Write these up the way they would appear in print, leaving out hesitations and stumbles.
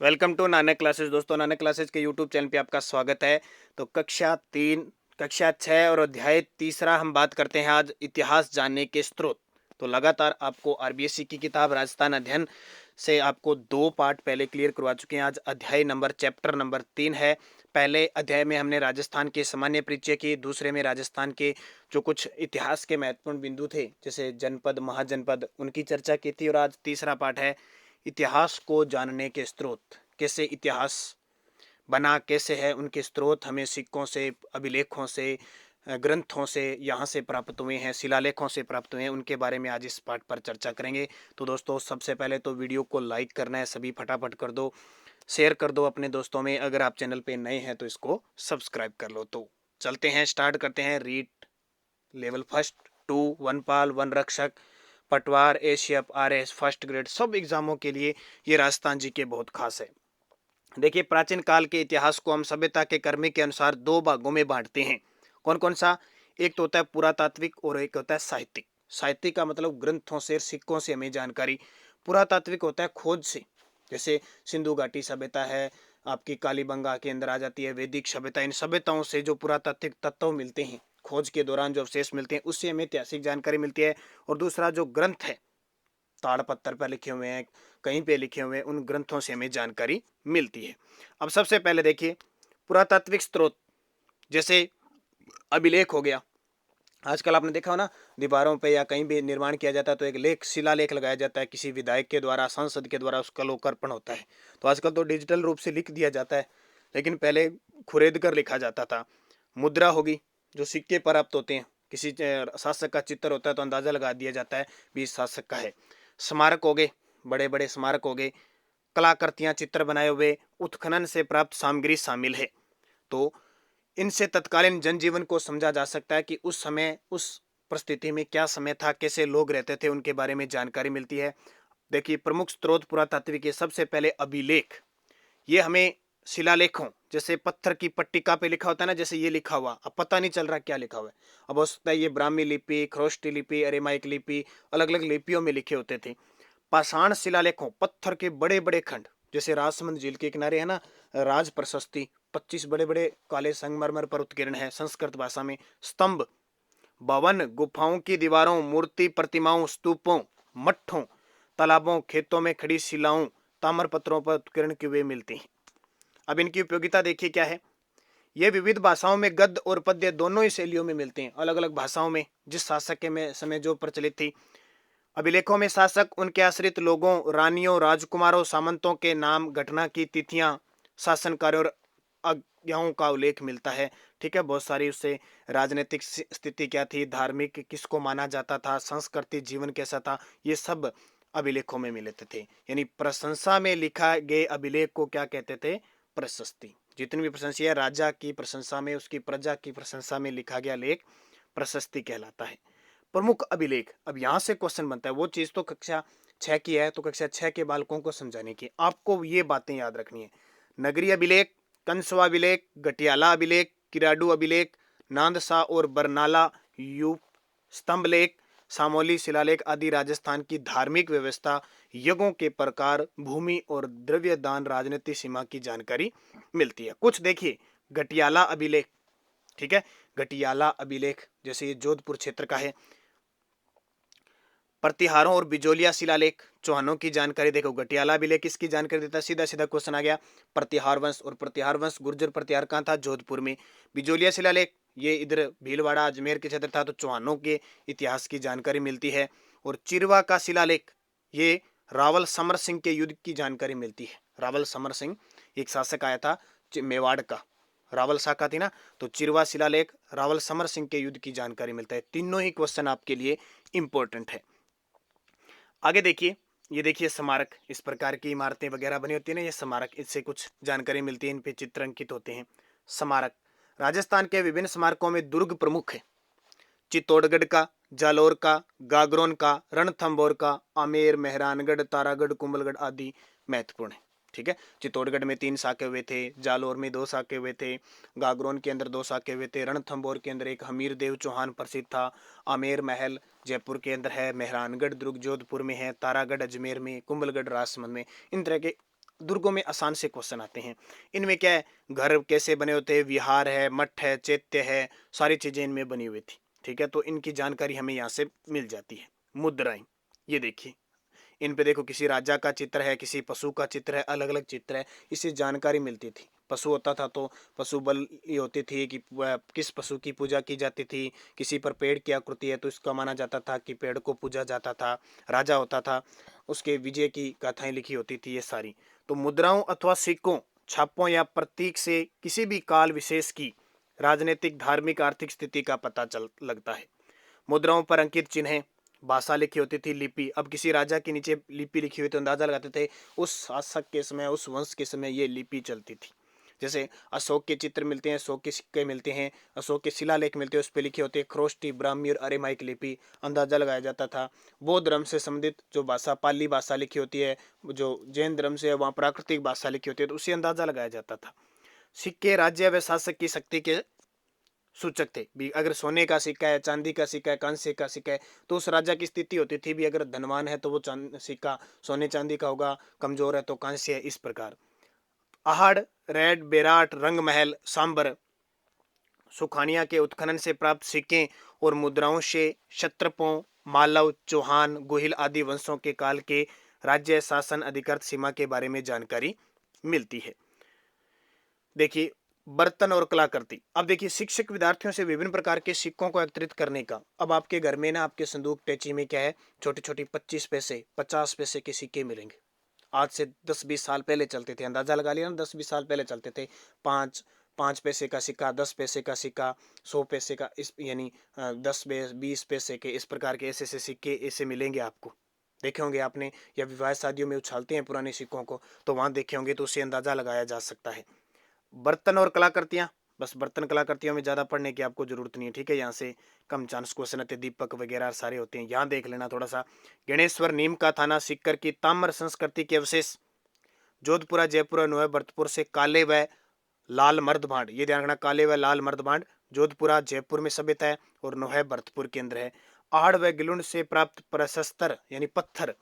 Welcome to Nanak classes. दोस्तों, Nanak classes के YouTube channel पे आपका स्वागत है। तो कक्षा 6 और अध्याय तीसरा हम बात करते हैं आज इतिहास जानने के स्रोत। तो लगातार आपको आरबीएससी की किताब राजस्थान अध्ययन से आपको 2 पार्ट पहले क्लियर करवा चुके हैं। आज अध्याय नंबर चैप्टर नंबर 3 है। पहले अध्याय में हमने राजस्थान के सामान्य परिचय की, दूसरे में राजस्थान के जो कुछ इतिहास के महत्वपूर्ण बिंदु थे जैसे जनपद, महाजनपद, उनकी चर्चा की थी। और आज तीसरा पार्ट है इतिहास को जानने के स्रोत। कैसे इतिहास बना, कैसे है, उनके स्रोत हमें सिक्कों से, अभिलेखों से, ग्रंथों से यहाँ से प्राप्त हुए हैं, शिलालेखों से प्राप्त हुए हैं, उनके बारे में आज इस पाठ पर चर्चा करेंगे। तो दोस्तों, सबसे पहले तो वीडियो को लाइक करना है, सभी फटाफट कर दो, शेयर कर दो अपने दोस्तों में। अगर आप चैनल पे नए हैं तो इसको सब्सक्राइब कर लो। तो चलते हैं, स्टार्ट करते हैं। रीट लेवल फर्स्ट 2, वनपाल, वन रक्षक, पटवार, एशियप, आरएस, फर्स्ट ग्रेड, सब एग्जामों के लिए ये राजस्थान जी के बहुत खास है। देखिए, प्राचीन काल के इतिहास को हम सभ्यता के क्रम के अनुसार 2 भागों में बांटते हैं। कौन कौन सा? एक तो होता है पुरातात्विक और एक होता है साहित्यिक। साहित्यिक का मतलब ग्रंथों से, सिक्कों से हमें जानकारी। पुरातात्विक होता है खोज से, जैसे सिंधु घाटी सभ्यता है, आपकी कालीबंगा के अंदर आ जाती है, वैदिक सभ्यता। इन सभ्यताओं से जो पुरातात्विक तत्व मिलते हैं, खोज के दौरान जो अवशेष मिलते हैं, उससे हमें ऐतिहासिक जानकारी मिलती है। और दूसरा जो ग्रंथ है, ताड़ पत्थर पर लिखे हुए हैं, कहीं पे लिखे हुए हैं, उन ग्रंथों से हमें जानकारी मिलती है। अब सबसे पहले देखिए पुरातात्विक स्रोत, जैसे अभिलेख हो गया। आजकल आपने देखा हो ना, दीवारों पे या कहीं भी निर्माण किया जाता है तो एक लेख, शिलालेख लगाया जाता है, किसी विधायक के द्वारा, सांसद के द्वारा उसका लोकार्पण होता है। तो आजकल तो डिजिटल रूप से लिख दिया जाता है, लेकिन पहले खुरेद कर लिखा जाता था। मुद्रा होगी, जो सिक्के प्राप्त होते हैं, किसी शासक का चित्र होता है तो अंदाजा लगा दिया जाता है भी इस शासक का है। स्मारक हो गए, बड़े बड़े स्मारक हो गए, कलाकृतियां, चित्र बनाए हुए, उत्खनन से प्राप्त सामग्री शामिल है। तो इनसे तत्कालीन जनजीवन को समझा जा सकता है कि उस समय, उस परिस्थिति में क्या समय था, कैसे लोग रहते थे, उनके बारे में जानकारी मिलती है। देखिए, प्रमुख स्रोत पुरातात्विक के सबसे पहले अभिलेख। ये हमें शिलालेखों, जैसे पत्थर की पट्टिका पे लिखा होता है ना, जैसे ये लिखा हुआ, अब पता नहीं चल रहा क्या लिखा हुआ है। अब हो सकता है ये ब्राह्मी लिपि, खरोष्टी लिपि, अरेमाइक लिपि, अलग अलग लिपियों में लिखे होते थे। पाषाण शिलालेखों, पत्थर के बड़े बड़े खंड, जैसे राजसमंद झील के किनारे है ना, राज प्रशस्ति, 25 बड़े बड़े काले संगमरमर पर उत्कीर्ण है संस्कृत भाषा में। स्तंभ, भवन, गुफाओं की दीवारों, मूर्ति प्रतिमाओं, स्तूपों, मठों, तालाबों, खेतों में खड़ी शिलाओं, ताम्र पत्रों पर उत्कीर्ण किए हुए मिलती हैं। अब इनकी उपयोगिता देखिए क्या है। ये विविध भाषाओं में गद्य और पद्य दोनों ही शैलियों में मिलते हैं, अलग अलग भाषाओं में, जिस शासक के में समय जो प्रचलित थी। अभिलेखों में शासक, उनके आश्रित लोगों, रानियों, राजकुमारों, सामंतों के नाम, घटना की तिथियां, शासन कार्य और आज्ञाओं का उल्लेख मिलता है। ठीक है, बहुत सारी उससे राजनीतिक स्थिति क्या थी, धार्मिक किसको माना जाता था, संस्कृति जीवन कैसा था, ये सब अभिलेखों में मिलते थे। यानी प्रशंसा में लिखा गए अभिलेख को क्या कहते थे? प्रशस्ति। जितनी भी प्रशंसा है, राजा की प्रशंसा में, उसकी प्रजा की प्रशंसा में लिखा गया लेख प्रशस्ति कहलाता है। प्रमुख अभिलेख, अब यहाँ से क्वेश्चन बनता है, वो चीज तो कक्षा 6 की है, तो कक्षा 6 के बालकों को समझाने की आपको ये बातें याद रखनी है। नगरीय अभिलेख, कंसवा अभिलेख, गटियाला अभिलेख, किराडू अभिलेख, नांदसा और बरनाला यूप, स्तंभ लेख, सामोली शिलालेख आदि राजस्थान की धार्मिक व्यवस्था, यज्ञों के प्रकार, भूमि और द्रव्य दान, राजनीति सीमा की जानकारी मिलती है। कुछ देखिए, गटियाला अभिलेख, ठीक है, गटियाला अभिलेख जैसे ये जोधपुर क्षेत्र का है। प्रतिहारों और बिजोलिया शिलालेख, चौहानों की जानकारी देखो। गटियाला अभिलेख किसकी जानकारी देता है? सीधा सीधा क्वेश्चन आ गया, प्रतिहार वंश। और प्रतिहार वंश, गुर्जर प्रतिहार कहाँ था? जोधपुर में। बिजोलिया शिलालेख ये इधर भीलवाड़ा अजमेर के क्षेत्र था, तो चौहानों के इतिहास की जानकारी मिलती है। और चिरवा का शिलालेख, ये रावल समर सिंह के युद्ध की जानकारी मिलती है। रावल समर सिंह एक शासक आया था मेवाड़ का, रावल शाखा थी ना, तो चिरवा शिलालेख रावल समर सिंह के युद्ध की जानकारी मिलता है। तीनों ही क्वेश्चन आपके लिए इंपॉर्टेंट है। आगे देखिए, ये देखिए स्मारक, इस प्रकार की इमारतें वगैरह बनी होती है ना, ये स्मारक, इससे कुछ जानकारी मिलती है, इन पे चित्र अंकित होते हैं। स्मारक, राजस्थान के विभिन्न स्मारकों में दुर्ग प्रमुख है। चित्तौड़गढ़ का, जालोर का, गागरोन का, रणथंभौर का, आमेर, मेहरानगढ़, तारागढ़, कुंभलगढ़ आदि महत्वपूर्ण है। ठीक है, चित्तौड़गढ़ में 3 साके हुए थे, जालोर में 2 साके हुए थे, गागरोन के अंदर 2 साके हुए थे, रणथंभौर के अंदर एक हमीर देव चौहान प्रसिद्ध था, आमेर महल जयपुर के अंदर है, मेहरानगढ़ दुर्ग जोधपुर में है, तारागढ़ अजमेर में, कुंभलगढ़ राजसमंद में। इन तरह के दुर्गों में आसान से क्वेश्चन आते हैं। इनमें क्या है, घर कैसे बने होते हैं, विहार है, मठ है, चैत्य है, सारी चीजें इनमें बनी हुई थी। ठीक है, तो इनकी जानकारी हमें यहाँ से मिल जाती है। मुद्राएं, ये देखिए, इन पे देखो किसी राजा का चित्र है, किसी पशु का चित्र है, अलग अलग चित्र है, इससे जानकारी मिलती थी। पशु होता था तो पशु बल ये होती थी कि किस पशु की पूजा की जाती थी। किसी पर पेड़ की आकृति है तो इसका माना जाता था कि पेड़ को पूजा जाता था। राजा होता था, उसके विजय की गाथाएं लिखी होती थी, ये सारी। तो मुद्राओं अथवा सिक्कों, छापों या प्रतीक से किसी भी काल विशेष की राजनीतिक, धार्मिक, आर्थिक स्थिति का पता चल लगता है। मुद्राओं पर अंकित चिन्हें, भाषा लिखी होती थी, लिपि। अब किसी राजा के नीचे लिपि लिखी हुई तो अंदाजा लगाते थे उस शासक के समय, उस वंश के समय ये लिपि चलती थी। जैसे अशोक के चित्र मिलते हैं, अशोक के सिक्के मिलते हैं, अशोक के शिलालेख मिलते हैं, उस पर लिखे होते हैं ख्रोष्टी, ब्राह्मी और अरेमाइक लिपि। अंदाजा लगाया जाता था। बौद्ध धर्म से संबंधित जो भाषा, पाली भाषा लिखी होती है, जो जैन धर्म से है वहाँ प्राकृतिक भाषा लिखी होती है, तो उसे अंदाजा लगाया जाता था। सिक्के राज्य व शासक की शक्ति के सूचक थे भी। अगर सोने का सिक्का है, चांदी का सिक्का है, कांस्य का सिक्का है, तो उस राजा की स्थिति होती थी भी। अगर धनवान है तो वो सिक्का सोने चांदी का होगा, कमजोर है तो कांस्य है, इस प्रकार। आहड़, रेड, बेराट, रंगमहल, सांबर, सुखानिया के उत्खनन से प्राप्त सिक्के और मुद्राओं से क्षत्रपों, मालव, चौहान, गोहिल आदि वंशों के काल के राज्य शासन अधिकृत सीमा के बारे में जानकारी मिलती है। देखिए, बर्तन और कलाकृति। अब देखिए, शिक्षक विद्यार्थियों से विभिन्न प्रकार के सिक्कों को एकत्रित करने का। अब आपके घर में ना, आपके संदूक टेची में क्या है, छोटे छोटे 25 पैसे, 50 पैसे के सिक्के मिलेंगे। आज से 10-20 साल पहले चलते थे, अंदाजा लगा लिया ना, 10-20 साल पहले चलते थे। 5 पैसे का सिक्का, 10 पैसे का सिक्का, 100 पैसे का, इस यानी 10-20 पैसे के, इस प्रकार के ऐसे ऐसे सिक्के ऐसे मिलेंगे आपको। देखे होंगे आपने, या विवाह शादियों में उछालते हैं पुराने सिक्कों को, तो वहां देखे होंगे, तो उससे अंदाजा लगाया जा सकता है। बर्तन और कलाकृतियां, बस बर्तन कलाकृतियों में ज्यादा पढ़ने की आपको जरूरत नहीं है। ठीक है, यहाँ से कम चांस क्वेश्चन आते, दीपक वगैरह सारे होते हैं, यहाँ देख लेना थोड़ा सा। गणेश्वर, नीम का थाना, सिक्कर की ताम्र संस्कृति के अवशेष, जोधपुरा, जयपुर और नोएबर्तपुर से काले व लाल मर्द भांड। ये ध्यान रखना, काले व लाल मर्द भांड जोधपुरा, जयपुर में सभ्यता है और नोएबर्तपुर के अंदर है। आहड़ व गिलुंड से प्राप्त प्रशस्तर यानी पत्थर,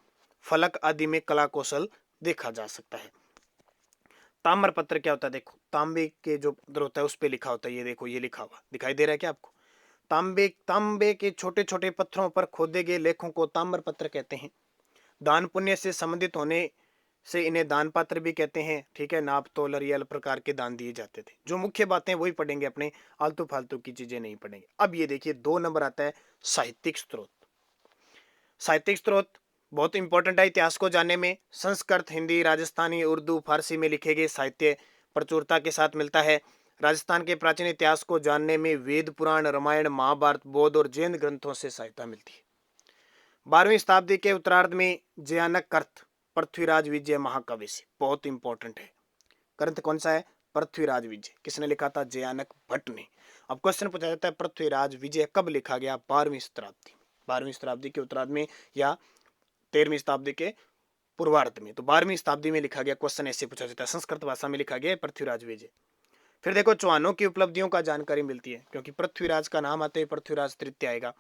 फलक आदि में कला कौशल देखा जा सकता है। ताम्र पत्र क्या होता है, देखो तांबे के जो पत्थर होता है उस पे लिखा होता है, ये देखो, ये लिखा हुआ दिखाई दे रहा है क्या आपको। तांबे के छोटे छोटे पत्थरों पर खोदे गए लेखों को ताम्र पत्र कहते हैं। दान पुण्य से संबंधित होने से इन्हें दान पात्र भी कहते हैं। ठीक है, नाप तोल ये अलग प्रकार के दान दिए जाते थे। जो मुख्य बातें वही पढ़ेंगे, अपने आलतू फालतू की चीजें नहीं पढ़ेंगे। अब ये देखिए, 2 नंबर आता है साहित्यिक स्रोत। साहित्यिक स्रोत बहुत इंपॉर्टेंट है इतिहास को जानने में। संस्कृत, हिंदी, राजस्थानी, उर्दू, फारसी में लिखे गए साहित्य प्रचुरता के साथ मिलता है। राजस्थान के प्राचीन इतिहास को जानने में वेद, पुराण, रामायण, महाभारत, बौद्ध और जैन ग्रंथों से सहायता मिलती है। 12वीं शताब्दी के उत्तरार्ध में जयानक ग्रंथ पृथ्वीराज विजय महाकाव्य से, बहुत इंपॉर्टेंट है। ग्रंथ कौन सा है, पृथ्वीराज विजय। किसने लिखा था, जयानक भट्ट ने। अब क्वेश्चन पूछा जाता है पृथ्वीराज विजय कब लिखा गया, 12वीं शताब्दी, 12वीं शताब्दी के उत्तरार्ध में या 13वीं शताब्दी के पूर्वार्ध में। तो 12वीं शताब्दी में लिखा गया, क्वेश्चन ऐसे पूछा जाता है, संस्कृत भाषा में लिखा गया पृथ्वीराज विजय। फिर देखो, चौहानों की उपलब्धियों का जानकारी मिलती है, क्योंकि पृथ्वीराज का नाम आते ही पृथ्वीराज तृतीय आएगा।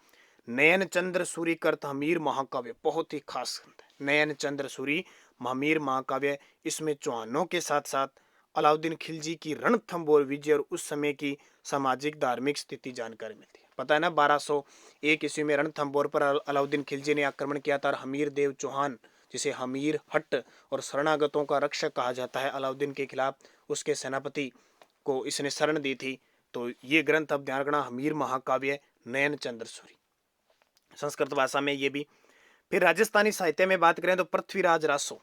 नयन चंद्र सूरी कर्त हमीर महाकाव्य, बहुत ही खास ग्रंथ है नयन चंद्र सूरी हमीर महाकाव्य। इसमें चौहानों के साथ साथ अलाउद्दीन खिलजी की रणथंबोर विजय और उस समय की सामाजिक धार्मिक स्थिति जानकारी मिलती है। पता है ना, 1201 ईस्वी में रणथंबोर पर अलाउद्दीन खिलजी ने आक्रमण किया था। हमीर देव चौहान, जिसे हमीर हट्ट और शरणागतों का रक्षक कहा जाता है, अलाउद्दीन के खिलाफ उसके सेनापति को इसने शरण दी थी। तो ये ग्रंथ अब ध्यान रखना, हमीर महाकाव्य, नयन चंद्र सूरी, संस्कृत भाषा में ये भी। फिर राजस्थानी साहित्य में बात करें तो पृथ्वीराज रासो,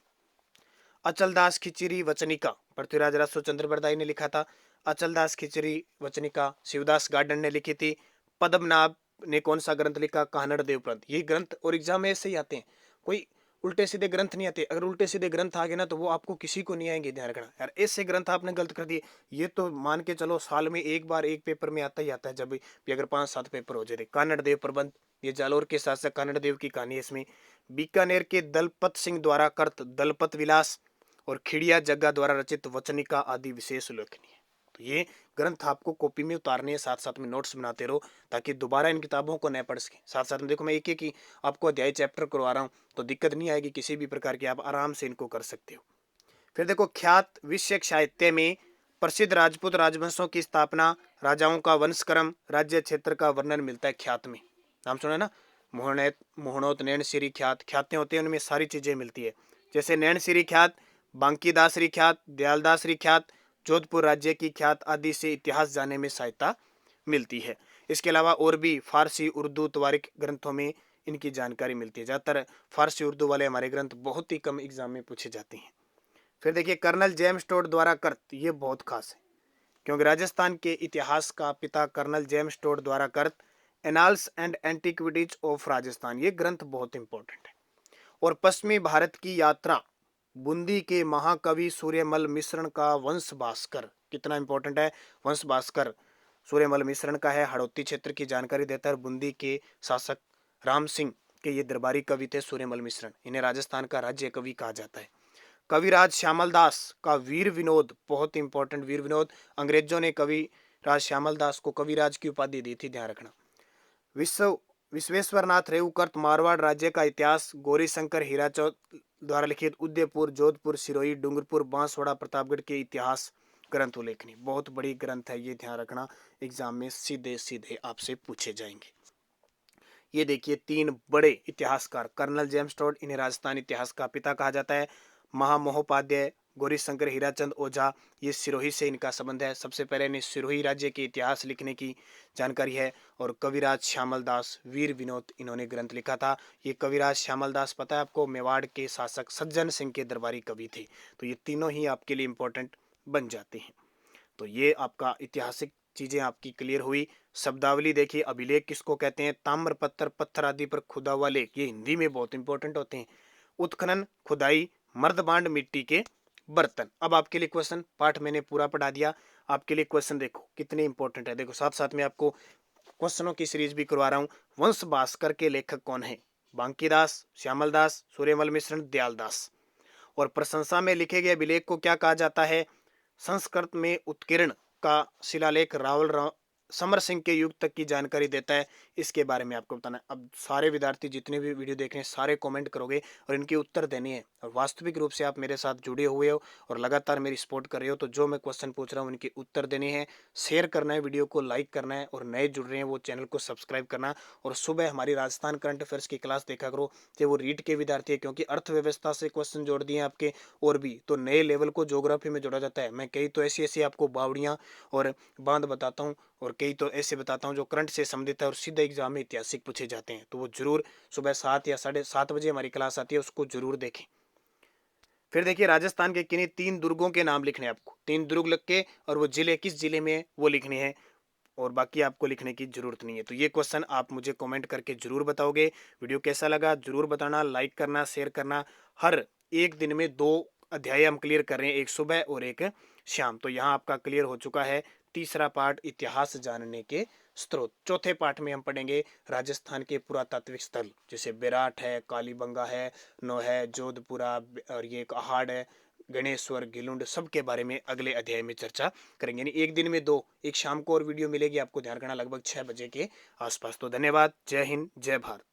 अचलदास खिचरी वचनिका, पृथ्वीराज रासो चंद्रबरदाई ने लिखा था। अचलदास खिचरी वचनिका शिवदास गार्डन ने लिखी थी। पद्मनाभ ने कौन सा ग्रंथ लिखा, कानड़ देव ग्रंथ। ये ग्रंथ और एग्जाम में ऐसे ही आते हैं, कोई उल्टे सीधे ग्रंथ नहीं आते। अगर उल्टे सीधे ग्रंथ आ गए ना तो वो आपको किसी को नहीं आएंगे, ध्यान रखना यार। ऐसे ग्रंथ आपने गलत कर दिए, ये तो मान के चलो साल में एक बार एक पेपर में आता ही आता है, जब भी अगर 5-7 पेपर हो जाते। कानड़ देव प्रबंध, ये जालोर के शासक कानड़ देव की कहानी है इसमें। बीकानेर के दलपत सिंह द्वारा कृत दलपत विलास और खिड़िया जग्गा द्वारा रचित वचनिका आदि विशेष उल्लेखनीय है। तो ये ग्रंथ आपको कॉपी में उतारने, साथ साथ में नोट्स बनाते रहो, ताकि दोबारा इन किताबों को न पढ़ सके। साथ साथ में देखो, मैं एक एक ही आपको अध्याय चैप्टर करवा रहा हूँ, तो दिक्कत नहीं आएगी किसी भी प्रकार की, आप आराम से इनको कर सकते हो। फिर देखो ख्यात विषयक साहित्य में प्रसिद्ध राजपूत राजवंशों की स्थापना, राजाओं का वंशक्रम, राज्य क्षेत्र का वर्णन मिलता है ख्यात में। नाम सुना है ना, मोहनेत मोहनोत नैनसिरी ख्यात, ख्यातें होती हैं उनमें सारी चीजें मिलती है। जैसे नैनसिरी ख्यात, बांकीदासरी ख्यात, दयालदासरी ख्यात, जोधपुर राज्य की ख्यात आदि से इतिहास जानने में सहायता मिलती है। इसके अलावा और भी फारसी, उर्दू, तवारीख ग्रंथों में इनकी जानकारी मिलती है। ज़्यादातर फारसी उर्दू वाले हमारे ग्रंथ बहुत ही कम एग्जाम में पूछे जाते हैं। फिर देखिए कर्नल जेम्स टोड द्वारा कृत, ये बहुत खास है क्योंकि राजस्थान के इतिहास का पिता कर्नल जेम्स टोड द्वारा कृत annals and antiquities of Rajasthan, ये ग्रंथ बहुत इंपॉर्टेंट है। और पश्चिमी भारत की यात्रा, बूंदी के महाकवि सूर्यमल मिश्रण का वंश भास्कर, कितना इंपॉर्टेंट है, वंश भास्कर सूर्यमल मिश्रण का है, हड़ौती क्षेत्र की जानकारी देता है। बूंदी के शासक राम सिंह के ये दरबारी कवि थे सूर्यमल मिश्रण, इन्हें राजस्थान का राज्य कवि कहा जाता है। कविराज श्यामल दास का वीर विनोद, बहुत इंपॉर्टेंट, वीर विनोद, अंग्रेजों ने कविराज श्यामल दास को कविराज की उपाधि दी थी, ध्यान रखना। विश्वेश्वरनाथ रेवुकर्त मारवाड़ राज्य का इतिहास, गौरी शंकर हीराचौद द्वारा लिखित उदयपुर, जोधपुर, सिरोही, डूंगरपुर, बांसवाड़ा, प्रतापगढ़ के इतिहास ग्रंथ उल्लेखनीय, बहुत बड़ी ग्रंथ है ये, ध्यान रखना, एग्जाम में सीधे सीधे आपसे पूछे जाएंगे। ये देखिए तीन बड़े इतिहासकार, कर्नल जेम्स टोड, इन्हें राजस्थान इतिहास का पिता कहा जाता है। महामहोपाध्याय, गौरी शंकर हीराचंद ओझा, ये सिरोही से इनका संबंध है। सबसे पहले इन्हें सिरोही राज्य के इतिहास लिखने की जानकारी है। और कविराज श्यामल दास, वीर विनोद, इन्होंने ग्रंथ लिखा था। ये कविराज श्यामल दास पता है आपको, मेवाड़ के शासक सज्जन सिंह के दरबारी कवि थे। तो ये तीनों ही आपके लिए इंपॉर्टेंट बन जाते हैं। तो ये आपका ऐतिहासिक चीजें आपकी क्लियर हुई। शब्दावली देखिए, अभिलेख किसको कहते हैं, ताम्र पत्थर, पत्थर आदि पर खुदा हुआ लेख, ये हिंदी में बहुत इंपॉर्टेंट होते हैं। उत्खनन, खुदाई, मर्दबांड, मिट्टी के बर्तन। अब आपके लिए क्वेश्चन पाठ मैंने पूरा पढ़ा दिया, आपके लिए क्वेश्चन देखो कितने इंपॉर्टेंट है। देखो साथ साथ में आपको क्वेश्चनों की सीरीज भी करवा रहा हूँ। वंश भास्कर के लेखक कौन है, बांकीदास, श्यामल दास, सूर्यमल मिश्रण, दयालदास। और प्रशंसा में लिखे गए अभिलेख को क्या कहा जाता है, संस्कृत में उत्कीर्ण का शिलालेख रावल समर सिंह के युग तक की जानकारी देता है, इसके बारे में आपको बताना है। अब सारे विद्यार्थी जितने भी वीडियो देख रहे हैं सारे कमेंट करोगे और इनके उत्तर देने हैं, और वास्तविक रूप से आप मेरे साथ जुड़े हुए हो और लगातार मेरी सपोर्ट कर रहे हो, तो जो मैं क्वेश्चन पूछ रहा हूँ उनके उत्तर देने हैं। शेयर करना है, वीडियो को लाइक करना है, और नए जुड़ रहे हैं वो चैनल को सब्सक्राइब करना। और सुबह हमारी राजस्थान करंट अफेयर्स की क्लास देखा करो, चाहे वो रीट के विद्यार्थी है, क्योंकि अर्थव्यवस्था से क्वेश्चन जोड़ दिए आपके, और भी तो नए लेवल को ज्योग्राफी में जोड़ा जाता है। मैं कई तो ऐसी ऐसी आपको बावड़ियाँ और बांध बताता हूँ, और कई तो ऐसे बताता हूँ जो करंट से संबंधित है और सीधे एग्जाम में ऐतिहासिक पूछे जाते हैं। तो वो जरूर सुबह 7 या 7:30 बजे हमारी क्लास आती है, उसको जरूर देखें। फिर देखिए राजस्थान के किन्हीं 3 दुर्गों के नाम लिखने हैं आपको, 3 दुर्ग लिख के, और वो जिले किस जिले में है वो लिखने हैं, और बाकी आपको लिखने की जरूरत नहीं है। तो ये क्वेश्चन आप मुझे कमेंट करके जरूर बताओगे। वीडियो कैसा लगा जरूर बताना, लाइक करना, शेयर करना। हर एक दिन में 2 अध्याय हम क्लियर कर रहे हैं, एक सुबह और एक शाम। तो यहाँ आपका क्लियर हो चुका है तीसरा पार्ट, इतिहास जानने के स्रोत। चौथे पार्ट में हम पढ़ेंगे राजस्थान के पुरातात्विक स्थल, जैसे बेराट है, कालीबंगा है, नो है, जोधपुरा, और ये एक अहाड़ है, गणेश्वर, गिलुंड, सबके बारे में अगले अध्याय में चर्चा करेंगे। यानी एक दिन में 2, एक शाम को और वीडियो मिलेगी आपको, ध्यान रखना, लगभग 6 बजे के आसपास। तो धन्यवाद, जय हिंद, जय भारत।